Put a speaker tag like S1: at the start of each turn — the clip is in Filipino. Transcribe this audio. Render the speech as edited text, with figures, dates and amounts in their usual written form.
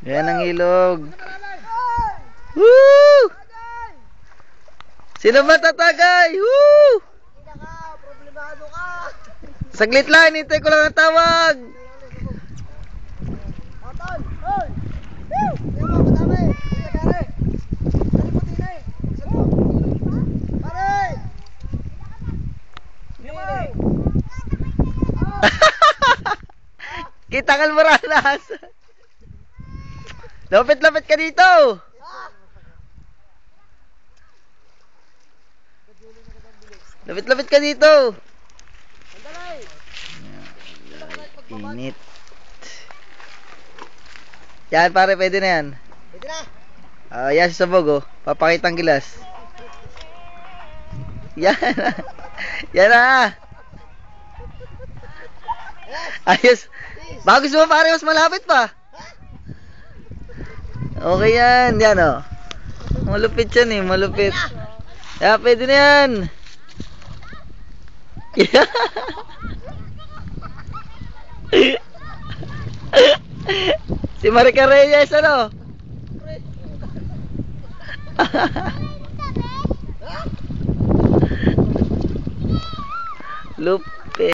S1: Yan ang ilog. Woo! Sino ba tatagay? Woo!
S2: Problemado ka.
S1: Saglit lang, hintay ko lang ang tawag.
S2: Atol, hoy! Woo! Yan mo, madami. Dito, pare. Dali po din eh. Pare!
S1: Kita kang maranas. Lapit-lapit ka dito. Lapit-lapit ka dito. Init. Yan pare, pwede na yan.
S2: Pwede na.
S1: Yan si Sabog oh. Papakitang gilas. Yan. Yan na. Ayos. Baka gusto mo pare mas malapit pa. Okay yan. Yan oh. Malupit yan eh. Malupit. Yan, pwede na yan. Si Marica Reyes ano? Loop.